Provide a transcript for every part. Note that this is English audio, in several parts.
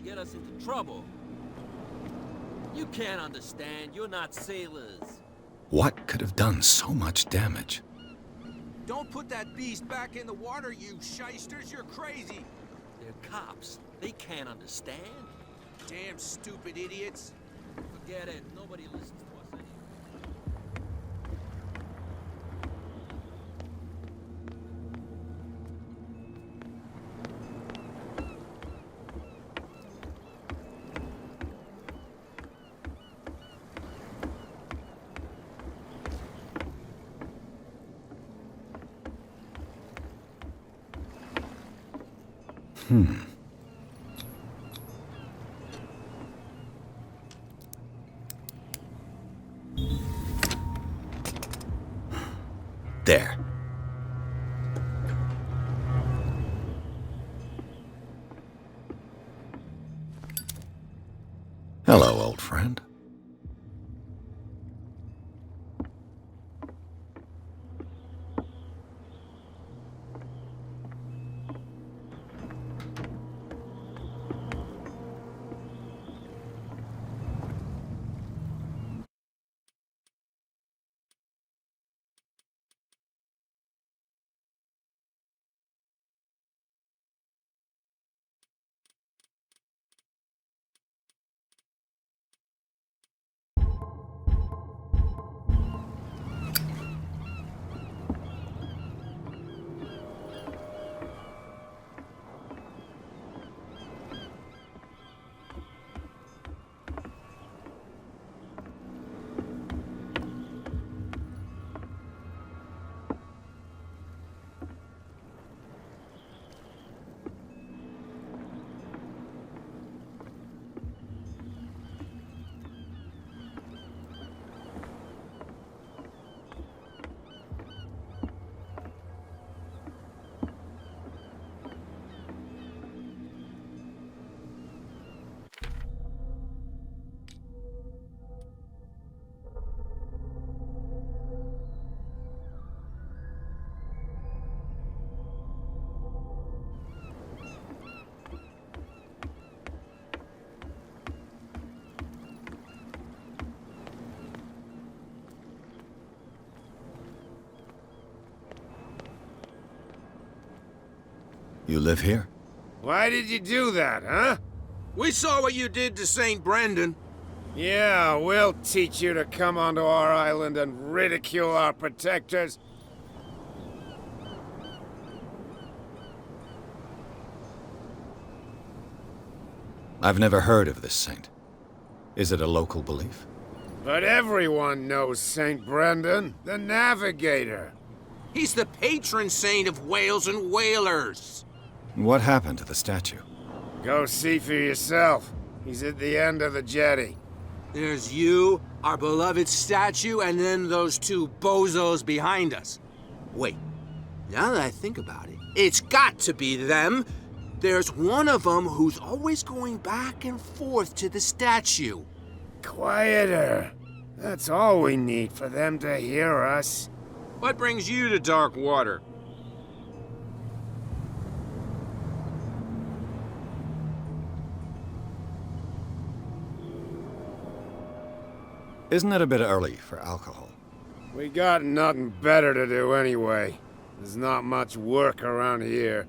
get us into trouble. You can't understand. You're not sailors. What could have done so much damage? Don't put that beast back in the water, you shysters. You're crazy. They're cops. They can't understand. Damn stupid idiots. Forget it. Nobody listens to us anymore. There. Hello, old friend. You live here? Why did you do that, huh? We saw what you did to St. Brendan. Yeah, we'll teach you to come onto our island and ridicule our protectors. I've never heard of this saint. Is it a local belief? But everyone knows St. Brendan, the navigator. He's the patron saint of whales and whalers. What happened to the statue? Go see for yourself. He's at the end of the jetty. There's you, our beloved statue, and then those two bozos behind us. Wait, now that I think about it, it's got to be them. There's one of them who's always going back and forth to the statue. Quieter. That's all we need for them to hear us. What brings you to dark water? Isn't it a bit early for alcohol? We got nothing better to do anyway. There's not much work around here.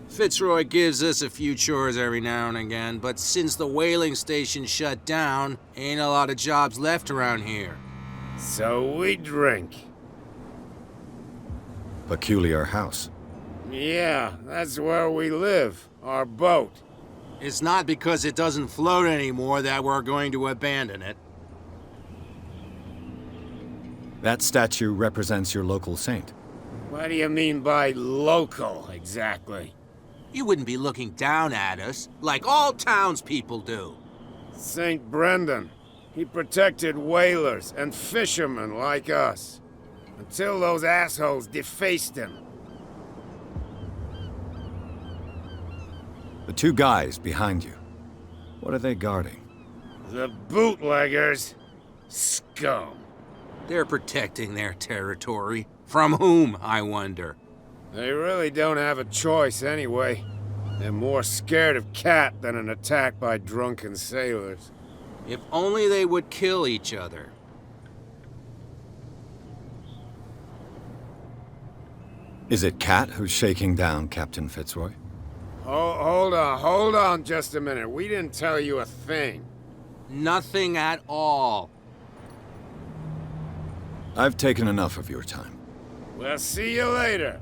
Fitzroy gives us a few chores every now and again, but since the whaling station shut down, ain't a lot of jobs left around here. So we drink. Peculiar house. Yeah, that's where we live. Our boat. It's not because it doesn't float anymore that we're going to abandon it. That statue represents your local saint. What do you mean by local, exactly? You wouldn't be looking down at us, like all townspeople do. St. Brendan. He protected whalers and fishermen like us. Until those assholes defaced him. The two guys behind you. What are they guarding? The bootleggers. Scum. They're protecting their territory. From whom, I wonder? They really don't have a choice anyway. They're more scared of Cat than an attack by drunken sailors. If only they would kill each other. Is it Cat who's shaking down Captain Fitzroy? Hold on just a minute. We didn't tell you a thing. Nothing at all. I've taken enough of your time. We'll see you later.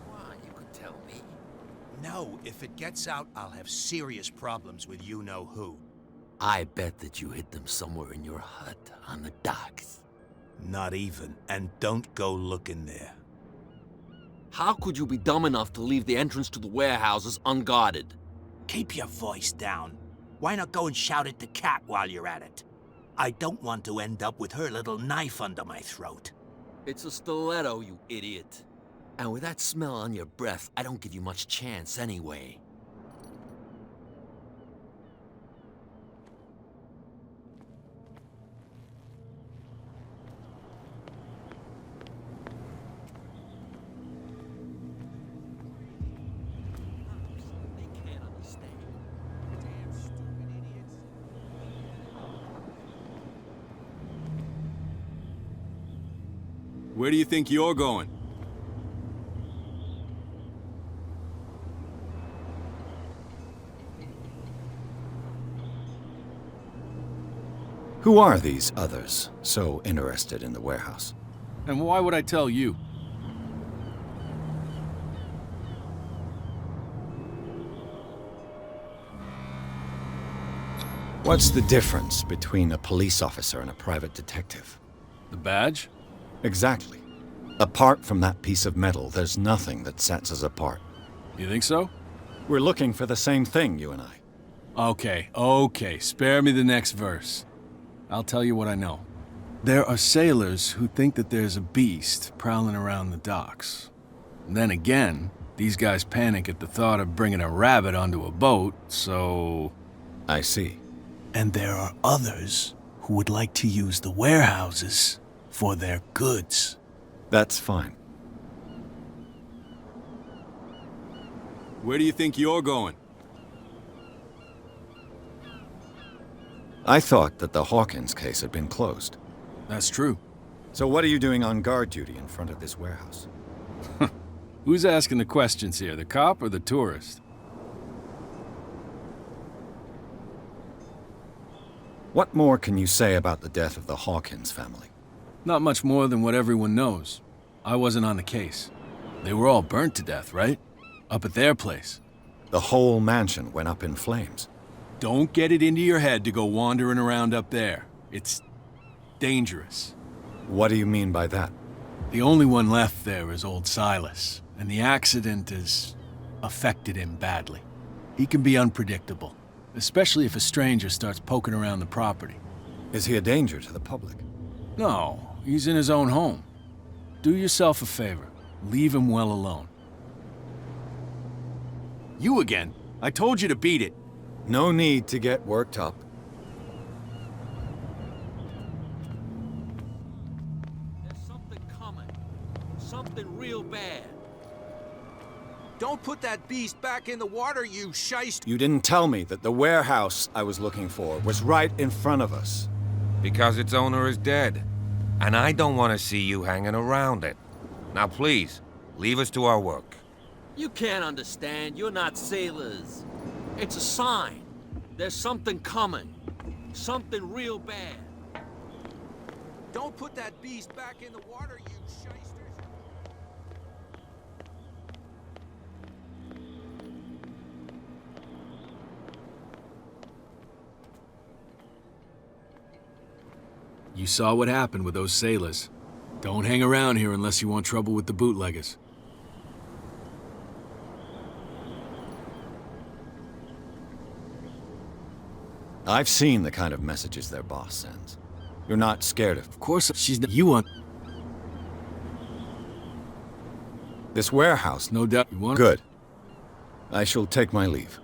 Why, you could tell me. No, if it gets out, I'll have serious problems with you-know-who. I bet that you hid them somewhere in your hut on the docks. Not even, and don't go looking there. How could you be dumb enough to leave the entrance to the warehouses unguarded? Keep your voice down. Why not go and shout at the cat while you're at it? I don't want to end up with her little knife under my throat. It's a stiletto, you idiot. And with that smell on your breath, I don't give you much chance anyway. They can't understand. Damn stupid idiots. Where do you think you're going? Who are these others so interested in the warehouse? And why would I tell you? What's the difference between a police officer and a private detective? The badge? Exactly. Apart from that piece of metal, there's nothing that sets us apart. You think so? We're looking for the same thing, you and I. Okay, spare me the next verse. I'll tell you what I know. There are sailors who think that there's a beast prowling around the docks. And then again, these guys panic at the thought of bringing a rabbit onto a boat, so... I see. And there are others who would like to use the warehouses for their goods. That's fine. Where do you think you're going? I thought that the Hawkins case had been closed. That's true. So what are you doing on guard duty in front of this warehouse? Who's asking the questions here, the cop or the tourist? What more can you say about the death of the Hawkins family? Not much more than what everyone knows. I wasn't on the case. They were all burnt to death, right? Up at their place. The whole mansion went up in flames. Don't get it into your head to go wandering around up there. It's dangerous. What do you mean by that? The only one left there is old Silas, and the accident has affected him badly. He can be unpredictable, especially if a stranger starts poking around the property. Is he a danger to the public? No, he's in his own home. Do yourself a favor. Leave him well alone. You again. I told you to beat it. No need to get worked up. There's something coming. Something real bad. Don't put that beast back in the water, you shyster. You didn't tell me that the warehouse I was looking for was right in front of us. Because its owner is dead. And I don't want to see you hanging around it. Now please, leave us to our work. You can't understand. You're not sailors. It's a sign. There's something coming. Something real bad. Don't put that beast back in the water, you shysters. You saw what happened with those sailors. Don't hang around here unless you want trouble with the bootleggers. I've seen the kind of messages their boss sends. You're not scared of Of course, she's not. You want. this warehouse. No doubt you want. Good. I shall take my leave.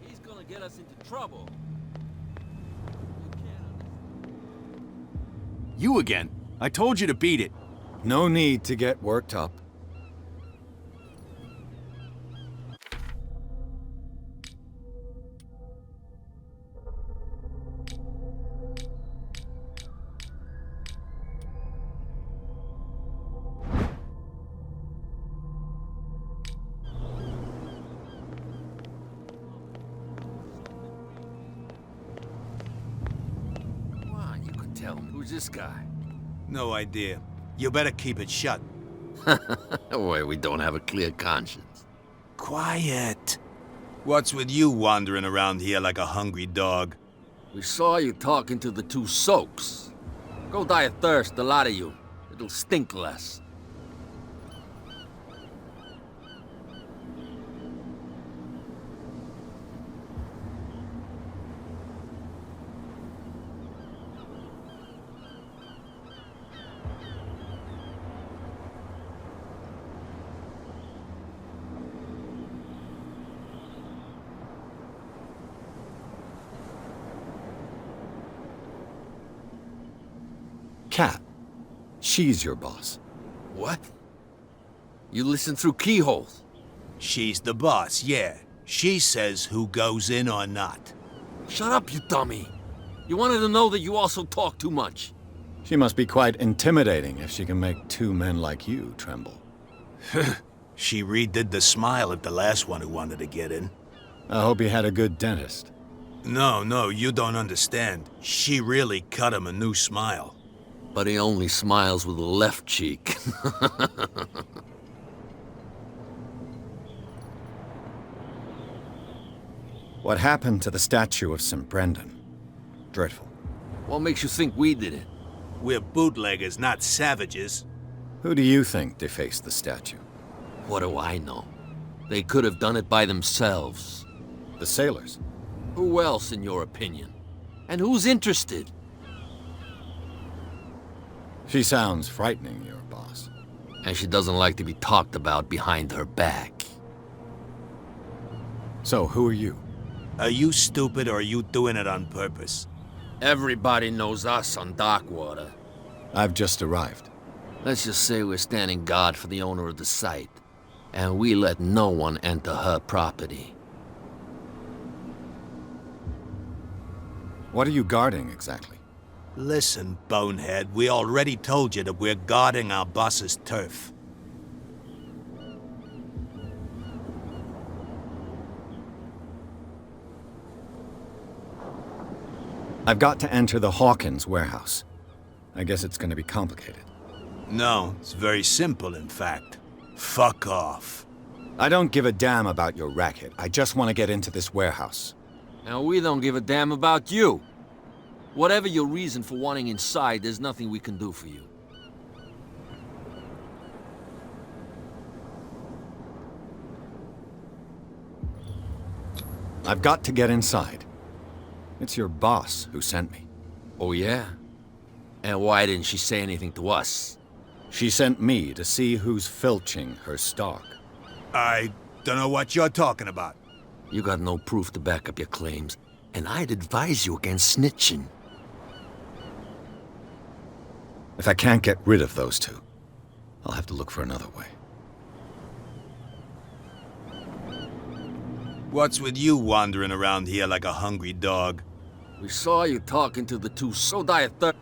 He's gonna get us into trouble. You can't understand. You again. I told you to beat it. No need to get worked up. Come on, you can tell me. Who's this guy? No idea. You better keep it shut. Why, we don't have a clear conscience. Quiet. What's with you wandering around here like a hungry dog? We saw you talking to the two soaks. Go die of thirst, the lot of you. It'll stink less. Cat. She's your boss. What? You listen through keyholes. She's the boss, yeah. She says who goes in or not. Shut up, you dummy. You wanted to know that you also talk too much. She must be quite intimidating if she can make two men like you tremble. She redid the smile at the last one who wanted to get in. I hope he had a good dentist. No, you don't understand. She really cut him a new smile. But he only smiles with the left cheek. What happened to the statue of St. Brendan? Dreadful. What makes you think we did it? We're bootleggers, not savages. Who do you think defaced the statue? What do I know? They could have done it by themselves. The sailors? Who else, in your opinion? And who's interested? She sounds frightening, your boss. And she doesn't like to be talked about behind her back. So, who are you? Are you stupid or are you doing it on purpose? Everybody knows us on Darkwater. I've just arrived. Let's just say we're standing guard for the owner of the site. And we let no one enter her property. What are you guarding, exactly? Listen, bonehead, we already told you that we're guarding our boss's turf. I've got to enter the Hawkins warehouse. I guess it's gonna be complicated. No, it's very simple, in fact. Fuck off. I don't give a damn about your racket. I just want to get into this warehouse. And we don't give a damn about you. Whatever your reason for wanting inside, there's nothing we can do for you. I've got to get inside. It's your boss who sent me. Oh, yeah? And why didn't she say anything to us? She sent me to see who's filching her stock. I don't know what you're talking about. You got no proof to back up your claims, and I'd advise you against snitching. If I can't get rid of those two, I'll have to look for another way. What's with you wandering around here like a hungry dog? We saw you talking to the two so dire third.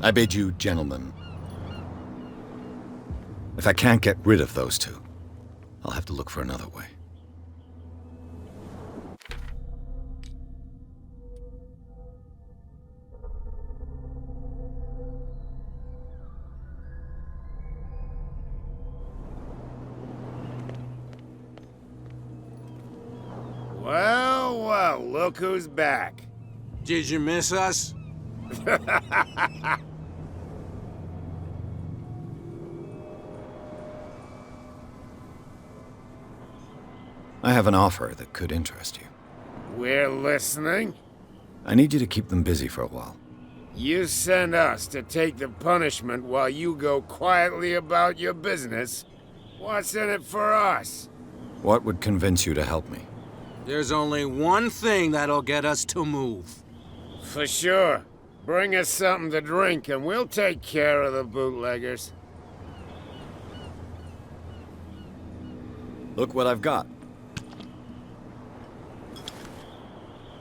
I bid you, gentlemen. If I can't get rid of those two, I'll have to look for another way. Well, well, look who's back. Did you miss us? I have an offer that could interest you. We're listening. I need you to keep them busy for a while. You send us to take the punishment while you go quietly about your business. What's in it for us? What would convince you to help me? There's only one thing that'll get us to move. For sure. Bring us something to drink and we'll take care of the bootleggers. Look what I've got.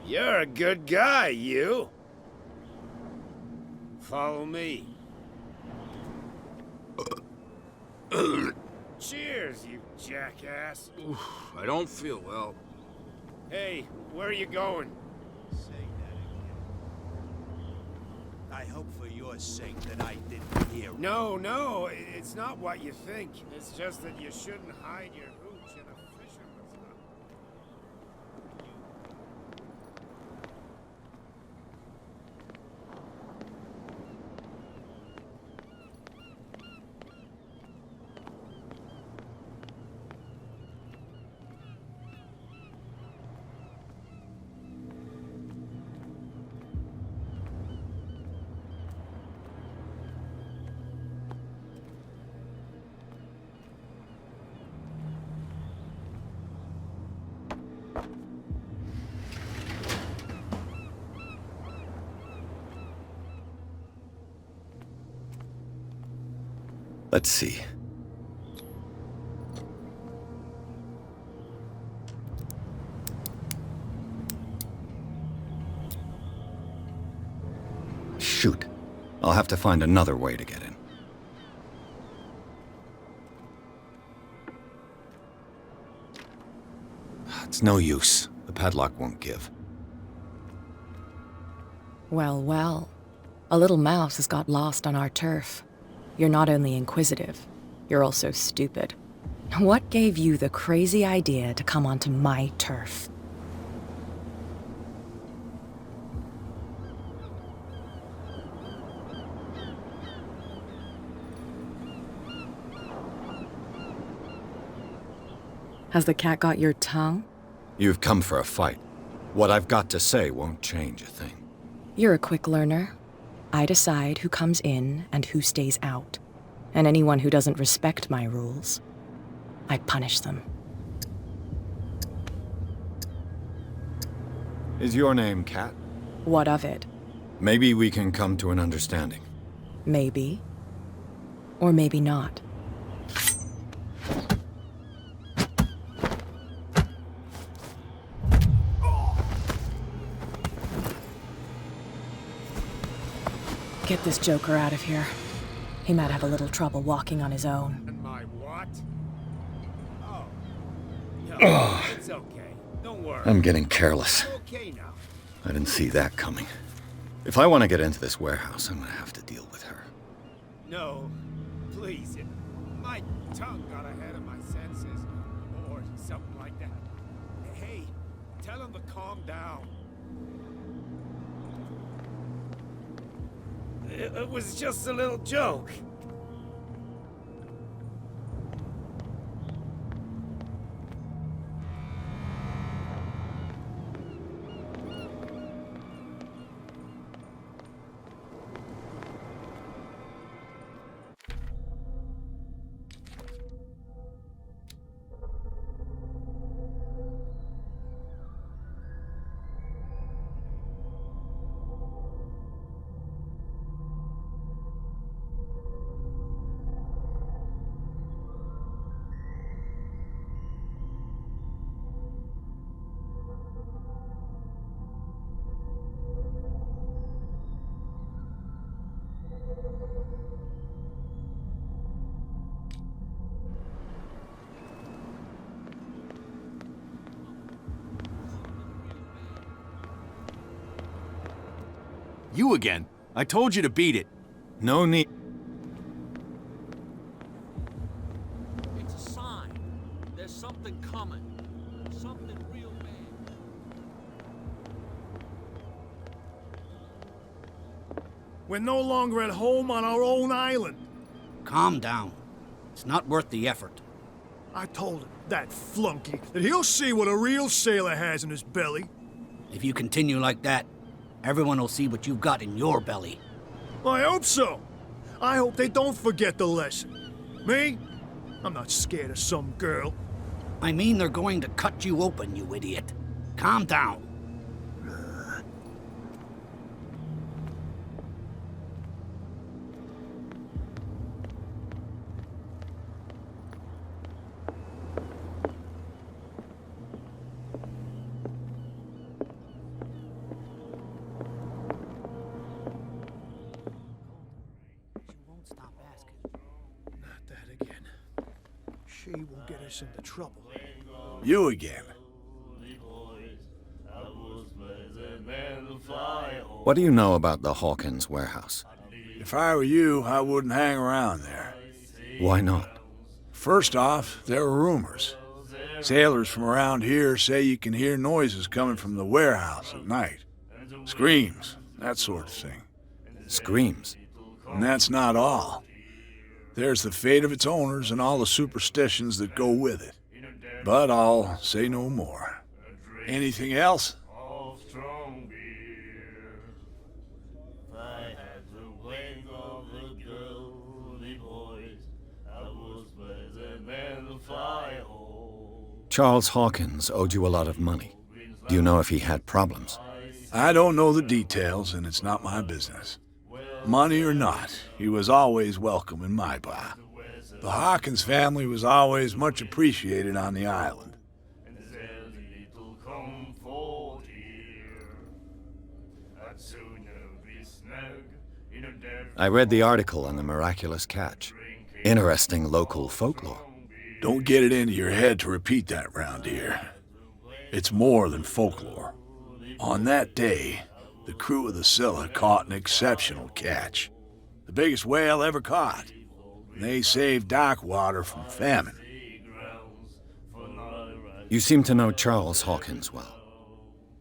You're a good guy, you. Follow me. Cheers, you jackass. I don't feel well. Hey, where are you going? Say that again. I hope for your sake that I didn't hear. No, it's not what you think. It's just that you shouldn't hide your hooch in a fisherman's hut. Let's see. Shoot. I'll have to find another way to get in. It's no use. The padlock won't give. Well, well. A little mouse has got lost on our turf. You're not only inquisitive, you're also stupid. What gave you the crazy idea to come onto my turf? Has the cat got your tongue? You've come for a fight. What I've got to say won't change a thing. You're a quick learner. I decide who comes in and who stays out. And anyone who doesn't respect my rules, I punish them. Is your name Cat? What of it? Maybe we can come to an understanding. Maybe. Or maybe not. Get this joker out of here. He might have a little trouble walking on his own. And my what? Oh. No, it's okay. Don't worry. I'm getting careless. It's okay now. I didn't see that coming. If I want to get into this warehouse, I'm gonna have to deal with her. No, please. My tongue got ahead of my senses. Or something like that. Hey, Tell him to calm down. It was just a little joke. You again. I told you to beat it. No need. It's a sign. There's something coming. Something real bad. We're no longer at home on our own island. Calm down. It's not worth the effort. I told him, that flunky, that he'll see what a real sailor has in his belly. If you continue like that, everyone will see what you've got in your belly. I hope so. I hope they don't forget the lesson. Me? I'm not scared of some girl. I mean they're going to cut you open, you idiot. Calm down. Not that again. She will get us into trouble. You again. What do you know about the Hawkins warehouse? If I were you, I wouldn't hang around there. Why not? First off, there are rumors. Sailors from around here say you can hear noises coming from the warehouse at night. Screams, that sort of thing. Screams? And that's not all. There's the fate of its owners and all the superstitions that go with it. But I'll say no more. Anything else? Charles Hawkins owed you a lot of money. Do you know if he had problems? I don't know the details, and it's not my business. Money or not, he was always welcome in my bar. The Hawkins family was always much appreciated on the island. I read the article on the miraculous catch. Interesting local folklore. Don't get it into your head to repeat that round here. It's more than folklore. On that day, the crew of the Scylla caught an exceptional catch. The biggest whale ever caught. They saved dock water from famine. You seem to know Charles Hawkins well.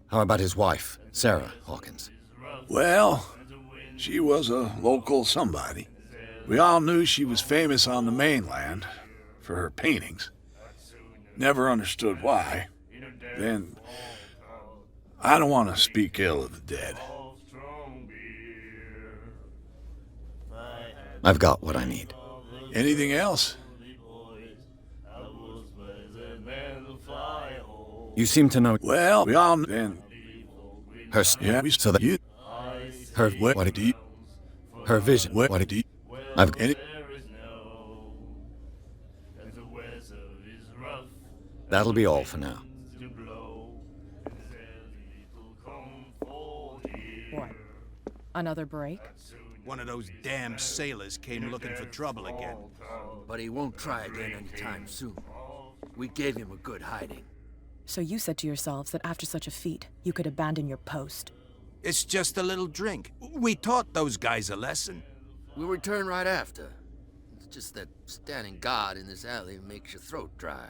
How about his wife, Sarah Hawkins? Well, she was a local somebody. We all knew she was famous on the mainland for her paintings. Never understood why. Then, I don't want to speak ill of the dead. I've got what I need. Anything else? You seem to know Well, we all then. her Yeah, so that you. her What do you? her vision. What do you? I've Any, That'll be all for now. What? Another break? One of those damn sailors came looking for trouble again. But he won't try again anytime soon. We gave him a good hiding. So you said to yourselves that after such a feat, you could abandon your post. It's just a little drink. We taught those guys a lesson. We'll return right after. It's just that standing guard in this alley makes your throat dry.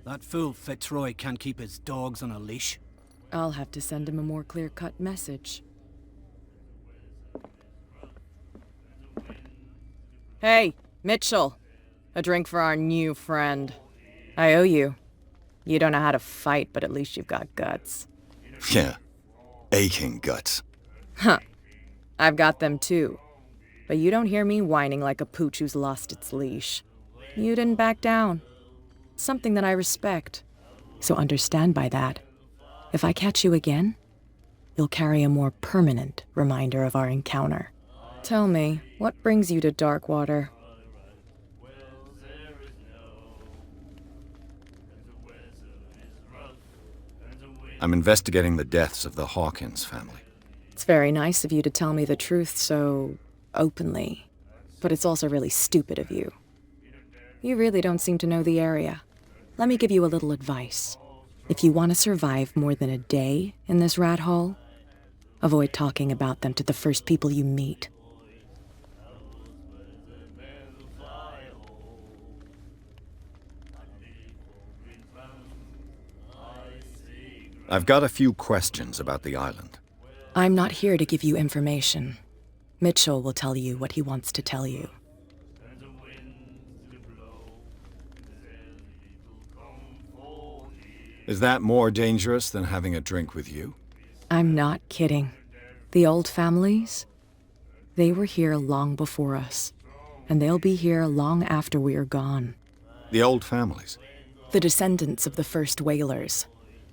That fool Fitzroy can't keep his dogs on a leash. I'll have to send him a more clear-cut message. Hey, Mitchell. A drink for our new friend. I owe you. You don't know how to fight, but at least you've got guts. Yeah. Aching guts. Huh. I've got them too. But you don't hear me whining like a pooch who's lost its leash. You didn't back down. Something that I respect. So understand by that, if I catch you again, you'll carry a more permanent reminder of our encounter. Tell me, what brings you to Darkwater? I'm investigating the deaths of the Hawkins family. It's very nice of you to tell me the truth so openly, but it's also really stupid of you. You really don't seem to know the area. Let me give you a little advice. If you want to survive more than a day in this rat hole, avoid talking about them to the first people you meet. I've got a few questions about the island. I'm not here to give you information. Mitchell will tell you what he wants to tell you. Is that more dangerous than having a drink with you? I'm not kidding. The old families, they were here long before us, and they'll be here long after we are gone. The old families? The descendants of the first whalers.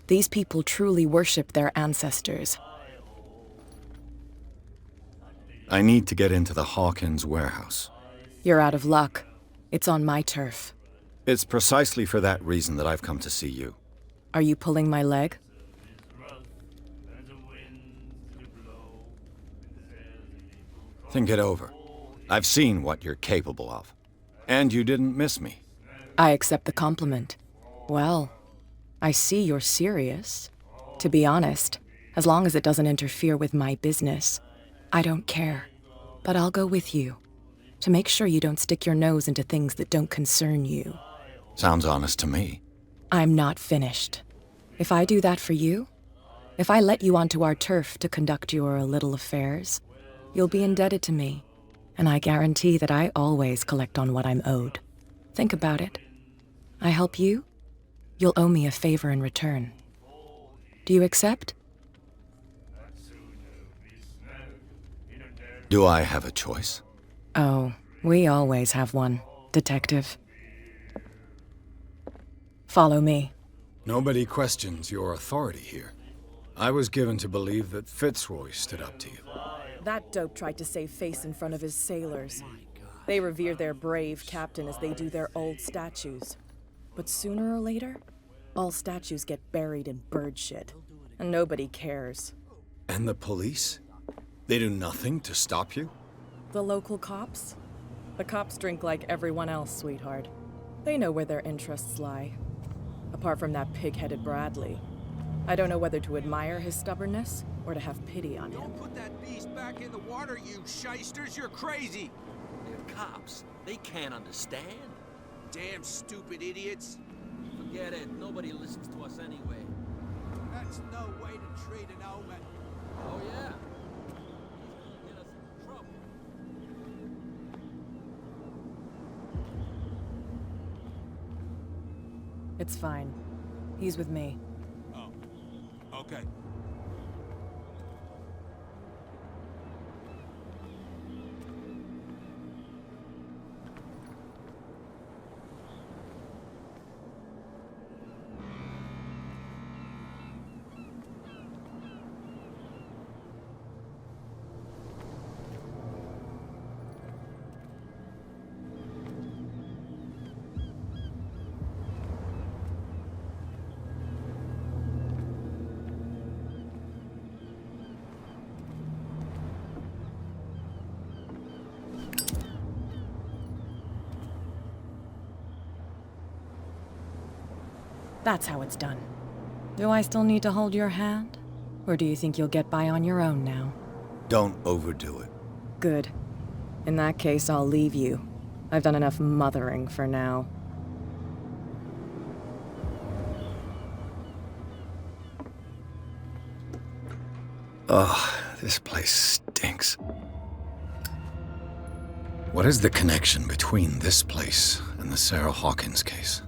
These people truly worship their ancestors. I need to get into the Hawkins warehouse. You're out of luck. It's on my turf. It's precisely for that reason that I've come to see you. Are you pulling my leg? Think it over. I've seen what you're capable of. And you didn't miss me. I accept the compliment. Well, I see you're serious. To be honest, as long as it doesn't interfere with my business, I don't care. But I'll go with you, to make sure you don't stick your nose into things that don't concern you. Sounds honest to me. I'm not finished. If I do that for you, if I let you onto our turf to conduct your little affairs, you'll be indebted to me, and I guarantee that I always collect on what I'm owed. Think about it. I help you, you'll owe me a favor in return. Do you accept? Do I have a choice? Oh, we always have one, Detective. Follow me. Nobody questions your authority here. I was given to believe that Fitzroy stood up to you. That dope tried to save face in front of his sailors. They revere their brave captain as they do their old statues. But sooner or later, all statues get buried in bird shit, and nobody cares. And the police? They do nothing to stop you? The local cops? The cops drink like everyone else, sweetheart. They know where their interests lie. Apart from that pig-headed Bradley. I don't know whether to admire his stubbornness or to have pity on him. Don't put that beast back in the water, you shysters! You're crazy! They're cops. They can't understand. Damn stupid idiots! Forget it. Nobody listens to us anyway. That's no way to treat an omen. Oh, yeah? He's gonna get us in trouble. It's fine. He's with me. Oh. Okay. That's how it's done. Do I still need to hold your hand? Or do you think you'll get by on your own now? Don't overdo it. Good. In that case, I'll leave you. I've done enough mothering for now. Ugh, this place stinks. What is the connection between this place and the Sarah Hawkins case?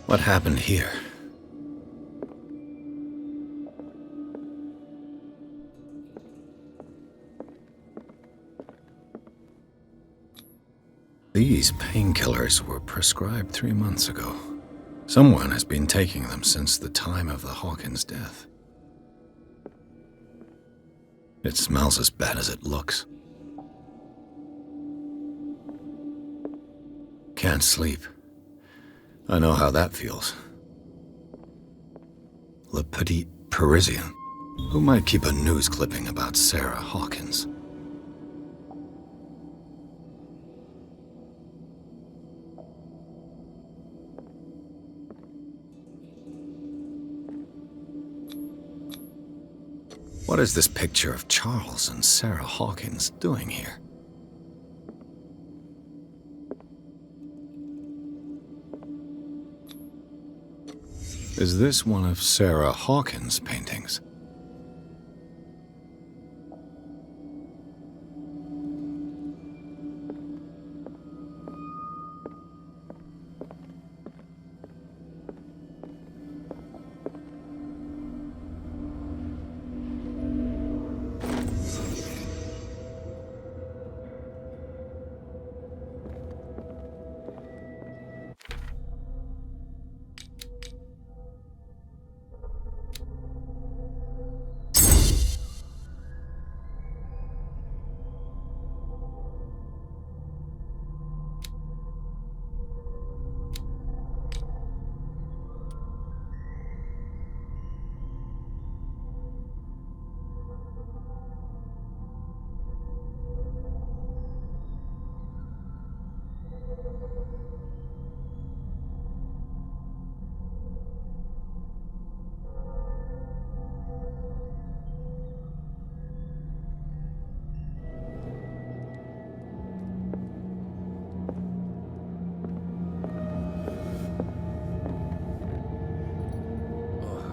What happened here? These painkillers were prescribed 3 months ago. Someone has been taking them since the time of the Hawkins death. It smells as bad as it looks. Can't sleep. I know how that feels. Le Petit Parisien. Who might keep a news clipping about Sarah Hawkins? What is this picture of Charles and Sarah Hawkins doing here? Is this one of Sarah Hawkins' paintings?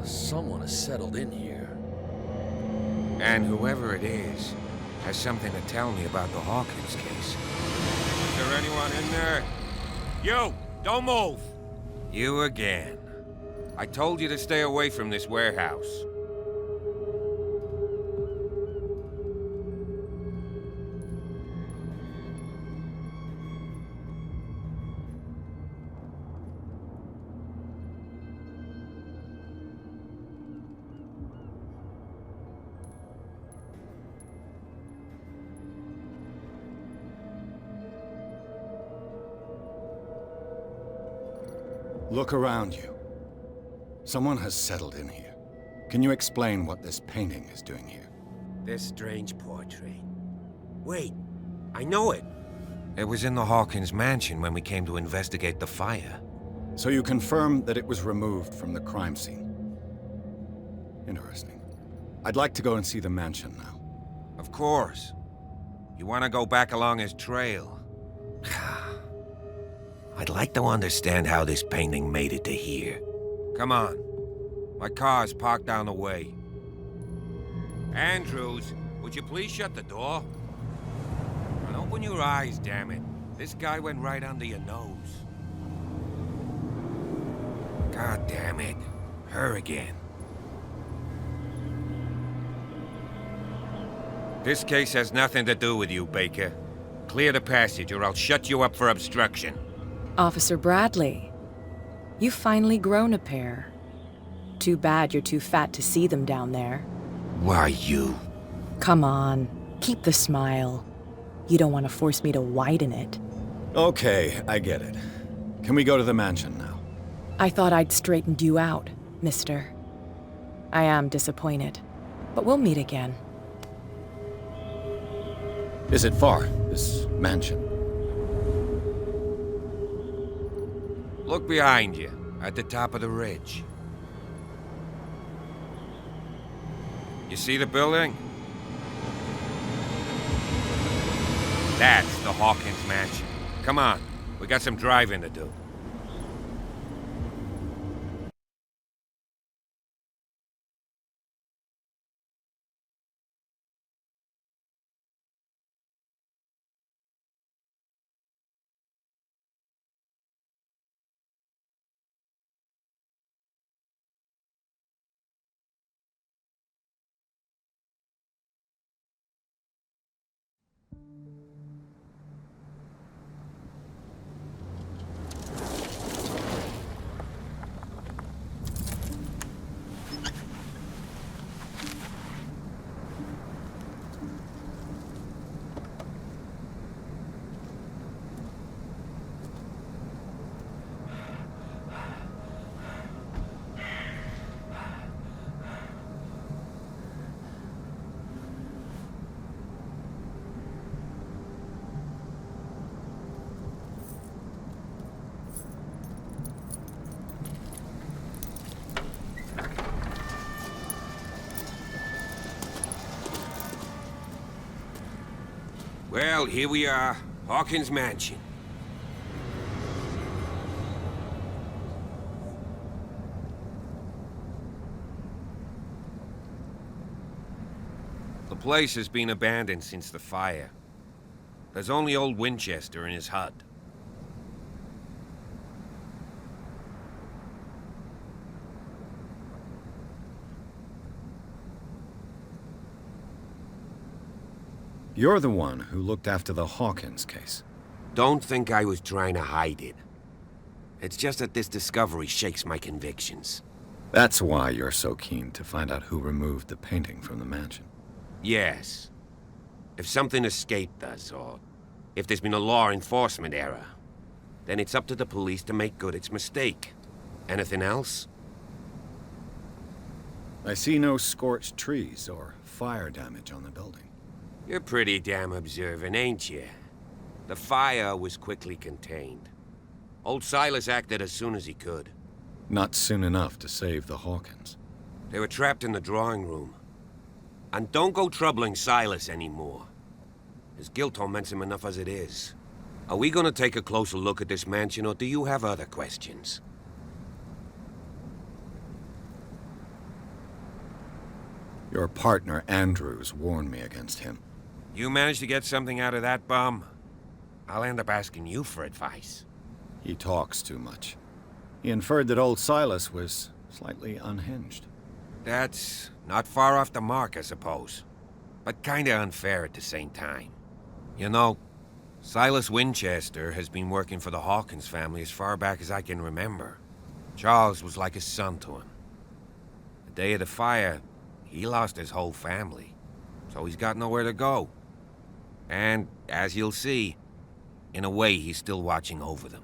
Someone has settled in here. And whoever it is has something to tell me about the Hawkins case. Is there anyone in there? You! Don't move! You again. I told you to stay away from this warehouse. Look around you. Someone has settled in here. Can you explain what this painting is doing here? This strange portrait. Wait, I know it. It was in the Hawkins mansion when we came to investigate the fire. So you confirm that it was removed from the crime scene? Interesting. I'd like to go and see the mansion now. Of course. You want to go back along his trail? I'd like to understand how this painting made it to here. Come on. My car's parked down the way. Andrews, would you please shut the door? And open your eyes, damn it. This guy went right under your nose. God damn it. Her again. This case has nothing to do with you, Baker. Clear the passage or I'll shut you up for obstruction. Officer Bradley, you've finally grown a pair. Too bad you're too fat to see them down there. Why, you? Come on, keep the smile. You don't want to force me to widen it. Okay, I get it. Can we go to the mansion now? I thought I'd straightened you out, mister. I am disappointed, but we'll meet again. Is it far, this mansion? Look behind you, at the top of the ridge. You see the building? That's the Hawkins mansion. Come on, we got some driving to do. Well, here we are, Hawkins Mansion. The place has been abandoned since the fire. There's only old Winchester in his hut. You're the one who looked after the Hawkins case. Don't think I was trying to hide it. It's just that this discovery shakes my convictions. That's why you're so keen to find out who removed the painting from the mansion. Yes. If something escaped us, or if there's been a law enforcement error, then it's up to the police to make good its mistake. Anything else? I see no scorched trees or fire damage on the building. You're pretty damn observant, ain't you? The fire was quickly contained. Old Silas acted as soon as he could. Not soon enough to save the Hawkins. They were trapped in the drawing room. And don't go troubling Silas anymore. His guilt torments him enough as it is. Are we gonna take a closer look at this mansion, or do you have other questions? Your partner, Andrews, warned me against him. You managed to get something out of that bum? I'll end up asking you for advice. He talks too much. He inferred that old Silas was slightly unhinged. That's not far off the mark, I suppose. But kinda unfair at the same time. You know, Silas Winchester has been working for the Hawkins family as far back as I can remember. Charles was like a son to him. The day of the fire, he lost his whole family, so he's got nowhere to go. And, as you'll see, in a way, he's still watching over them.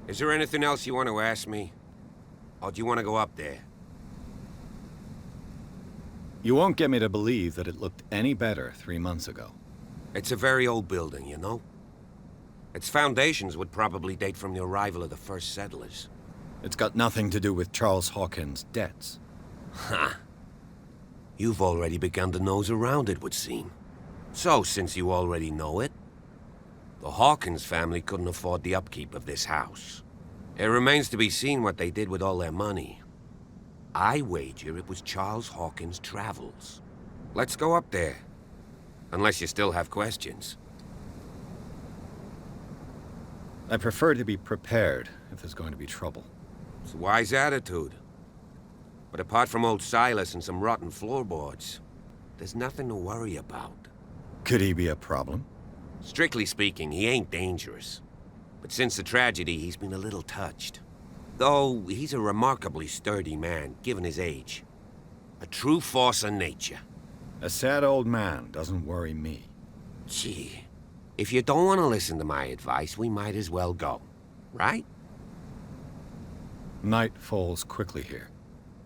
Is there anything else you want to ask me? Or do you want to go up there? You won't get me to believe that it looked any better 3 months ago. It's a very old building, you know? Its foundations would probably date from the arrival of the first settlers. It's got nothing to do with Charles Hawkins' debts. Ha! You've already begun to nose around, it would seem. So, since you already know it, the Hawkins family couldn't afford the upkeep of this house. It remains to be seen what they did with all their money. I wager it was Charles Hawkins' travels. Let's go up there. Unless you still have questions. I prefer to be prepared if there's going to be trouble. It's a wise attitude. But apart from old Silas and some rotten floorboards, there's nothing to worry about. Could he be a problem? Strictly speaking, he ain't dangerous. But since the tragedy, he's been a little touched. Though he's a remarkably sturdy man, given his age. A true force of nature. A sad old man doesn't worry me. Gee, if you don't want to listen to my advice, we might as well go. Right? Night falls quickly here,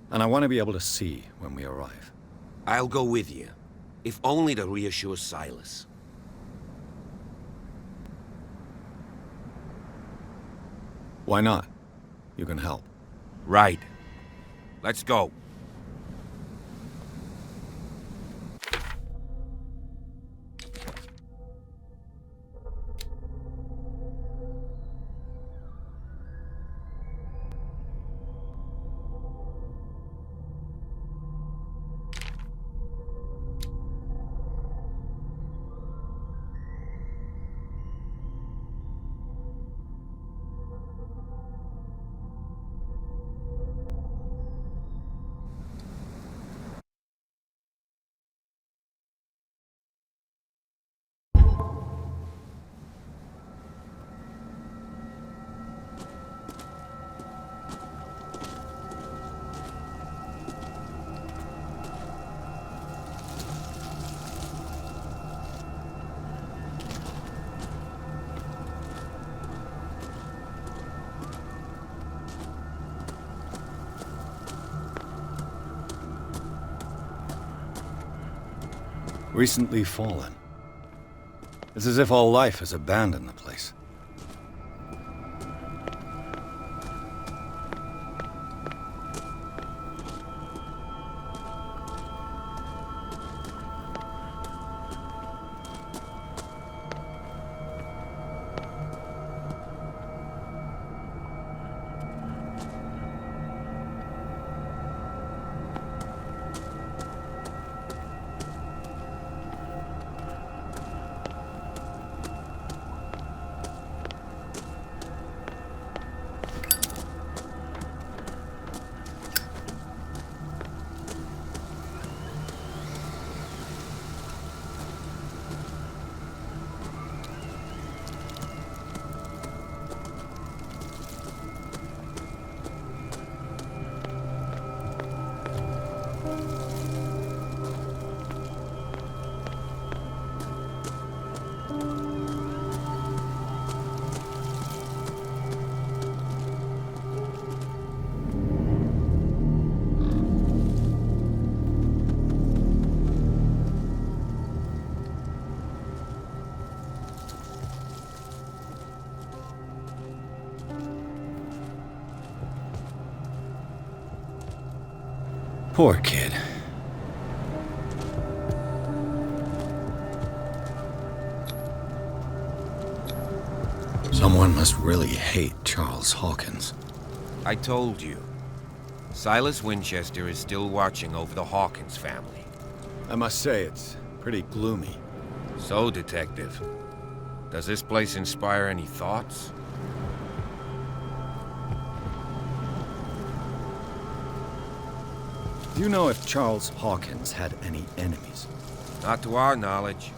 and I want to be able to see when we arrive. I'll go with you, if only to reassure Silas. Why not? You can help. Right. Let's go. Recently fallen. It's as if all life has abandoned the place. Poor kid. Someone must really hate Charles Hawkins. I told you. Silas Winchester is still watching over the Hawkins family. I must say, it's pretty gloomy. So, Detective, does this place inspire any thoughts? Do you know if Charles Hawkins had any enemies? Not to our knowledge.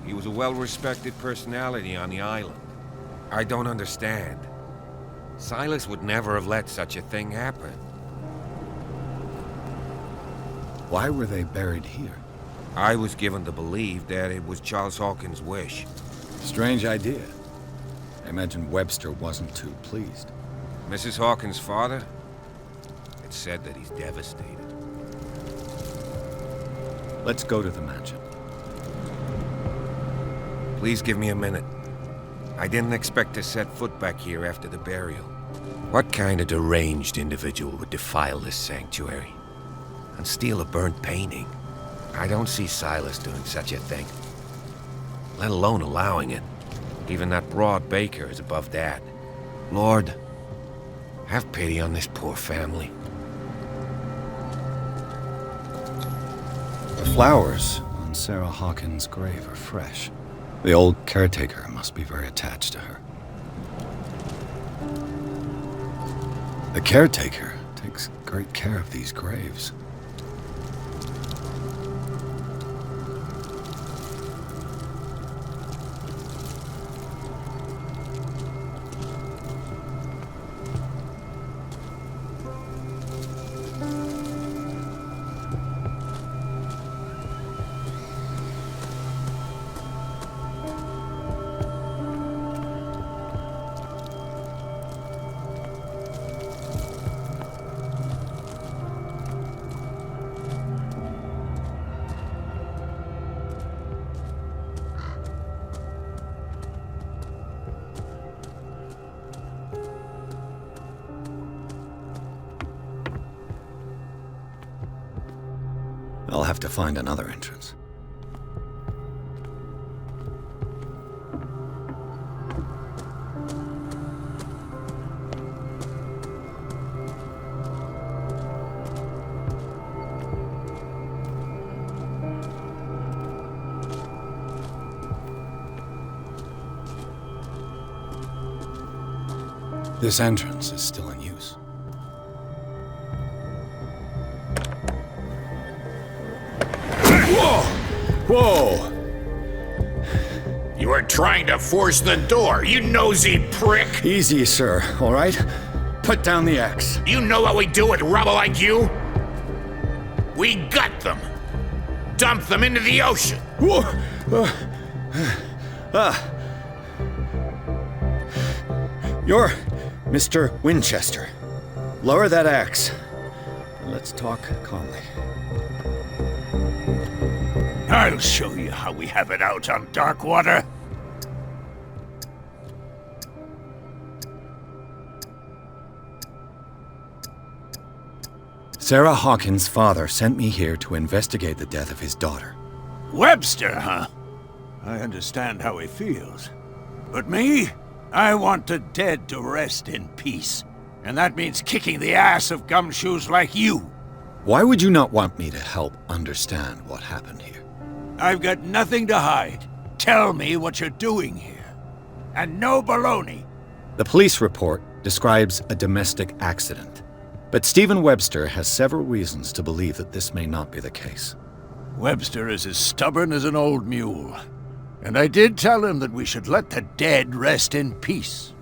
He was a well-respected personality on the island. I don't understand. Silas would never have let such a thing happen. Why were they buried here? I was given to believe that it was Charles Hawkins' wish. Strange idea. I imagine Webster wasn't too pleased. Mrs. Hawkins' father? It's said that he's devastated. Let's go to the mansion. Please give me a minute. I didn't expect to set foot back here after the burial. What kind of deranged individual would defile this sanctuary? And steal a burnt painting? I don't see Silas doing such a thing. Let alone allowing it. Even that broad baker is above that. Lord, have pity on this poor family. The flowers on Sarah Hawkins' grave are fresh. The old caretaker must be very attached to her. The caretaker takes great care of these graves. I'll have to find another entrance. This entrance is still in use. Whoa! Whoa! You were trying to force the door, you nosy prick! Easy, sir, all right? Put down the axe. You know what we do with rubble like you? We gut them. Dump them into the ocean. Whoa! You're Mr. Winchester. Lower that axe. Let's talk calmly. I'll show you how we have it out on Darkwater. Sarah Hawkins' father sent me here to investigate the death of his daughter. Webster, huh? I understand how he feels. But me? I want the dead to rest in peace. And that means kicking the ass of gumshoes like you. Why would you not want me to help understand what happened here? I've got nothing to hide. Tell me what you're doing here. And no baloney. The police report describes a domestic accident. But Stephen Webster has several reasons to believe that this may not be the case. Webster is as stubborn as an old mule. And I did tell him that we should let the dead rest in peace.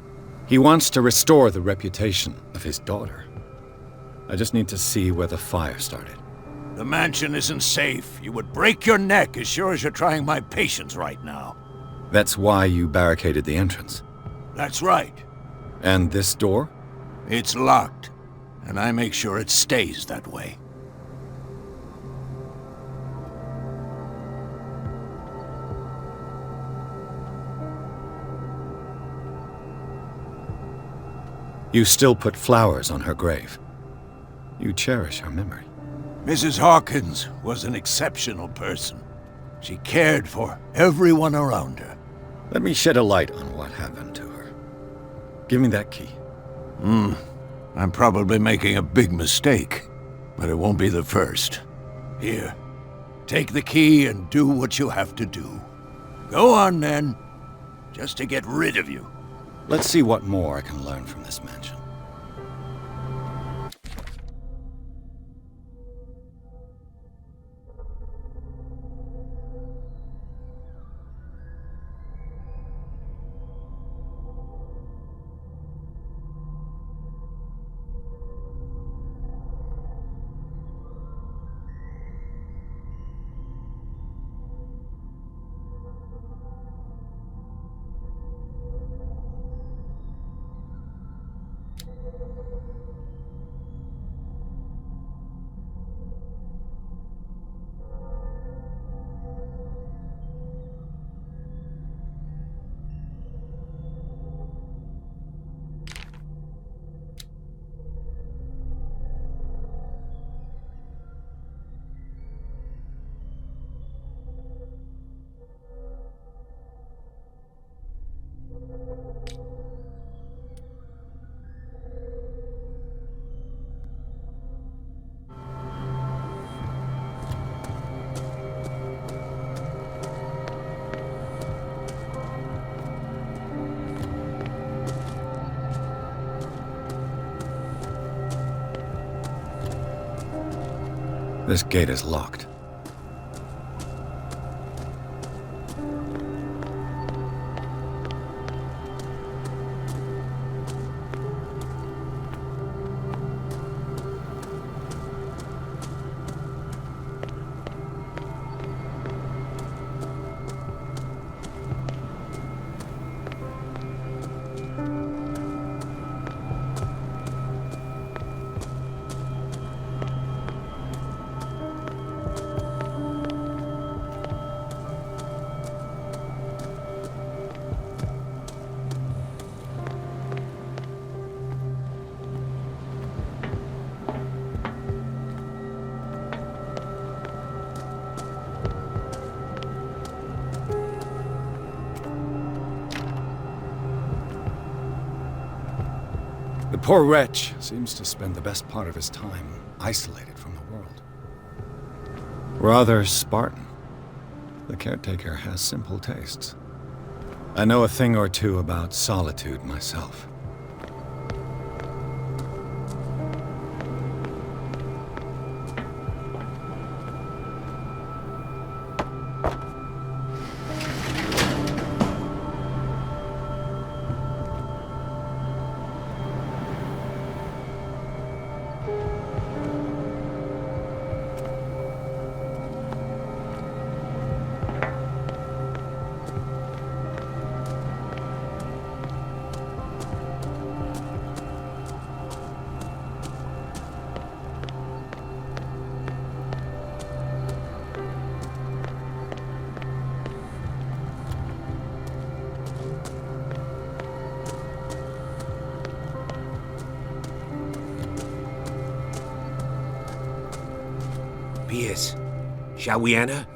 He wants to restore the reputation of his daughter. I just need to see where the fire started. The mansion isn't safe. You would break your neck as sure as you're trying my patience right now. That's why you barricaded the entrance. That's right. And this door? It's locked, and I make sure it stays that way. You still put flowers on her grave. You cherish her memory. Mrs. Hawkins was an exceptional person. She cared for everyone around her. Let me shed a light on what happened to her. Give me that key. I'm probably making a big mistake, but it won't be the first. Here, take the key and do what you have to do. Go on, then, just to get rid of you. Let's see what more I can learn from this mansion. This gate is locked. poor wretch seems to spend the best part of his time isolated from the world. Rather Spartan. The caretaker has simple tastes. I know a thing or two about solitude myself. Pierce, shall we enter?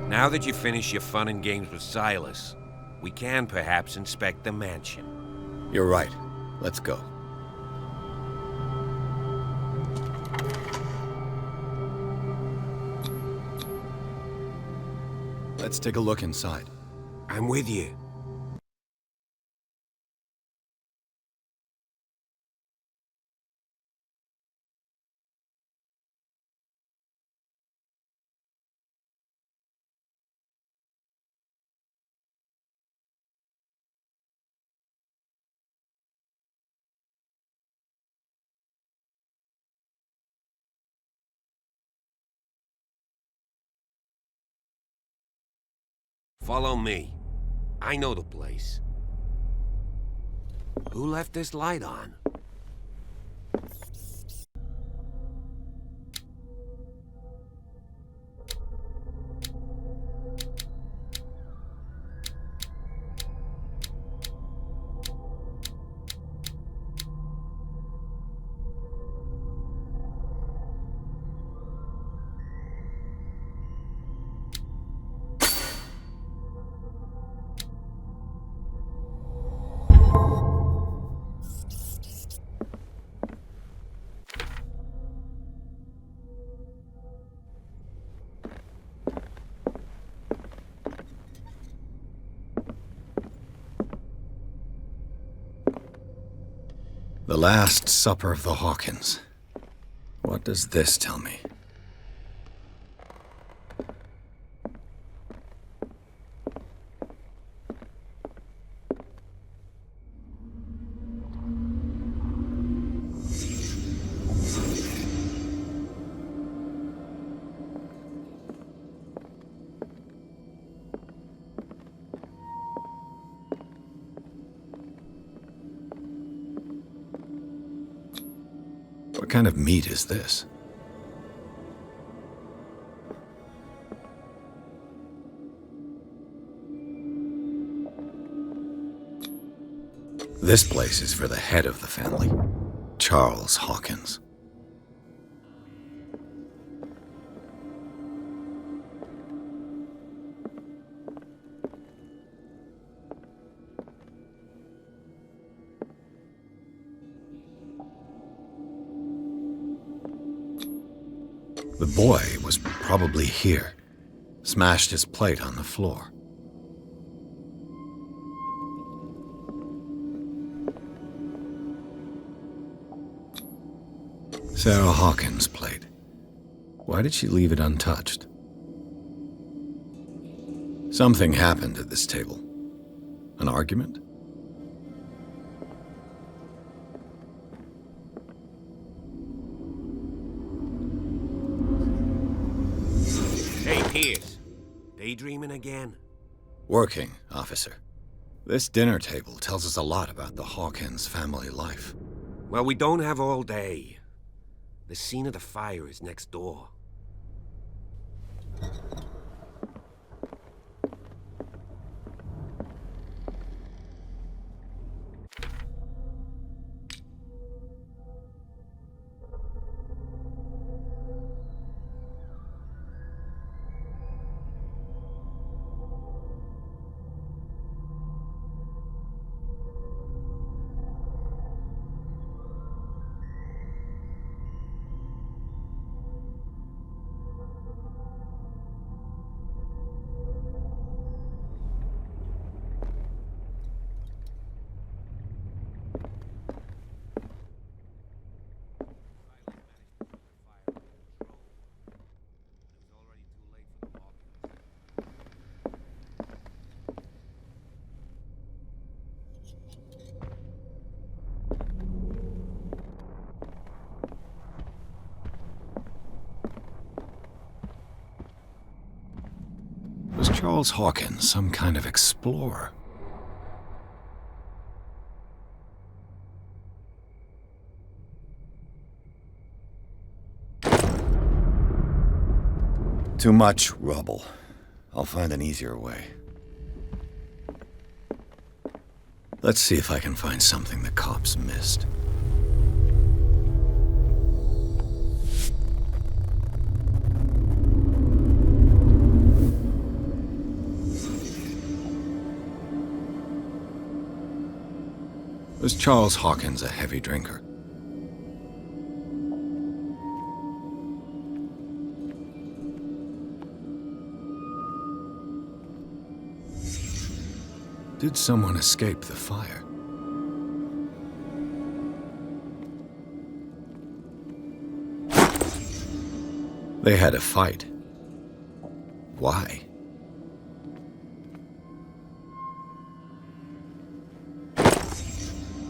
Now that you've finished your fun and games with Silas, we can perhaps inspect the mansion. You're right. Let's go. Let's take a look inside. I'm with you. Follow me. I know the place. Who left this light on? The Last Supper of the Hawkins. What does this tell me? What kind of meat is this? This place is for the head of the family, Charles Hawkins. The boy was probably here. Smashed his plate on the floor. Sarah Hawkins' plate. Why did she leave it untouched? Something happened at this table. An argument? Hey, Pierce. Daydreaming again? Working, officer. This dinner table tells us a lot about the Hawkins family life. Well, we don't have all day. The scene of the fire is next door. Charles Hawkins, some kind of explorer. Too much rubble. I'll find an easier way. Let's see if I can find something the cops missed. Was Charles Hawkins a heavy drinker? Did someone escape the fire? They had a fight. Why?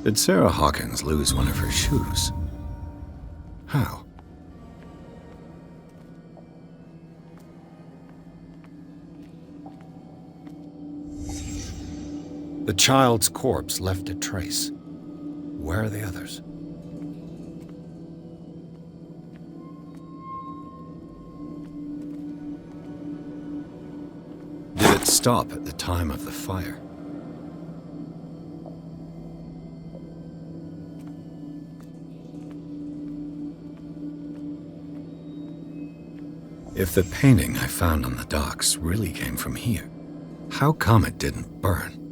Did Sarah Hawkins lose one of her shoes? How? The child's corpse left a trace. Where are the others? Did it stop at the time of the fire? If the painting I found on the docks really came from here, how come it didn't burn?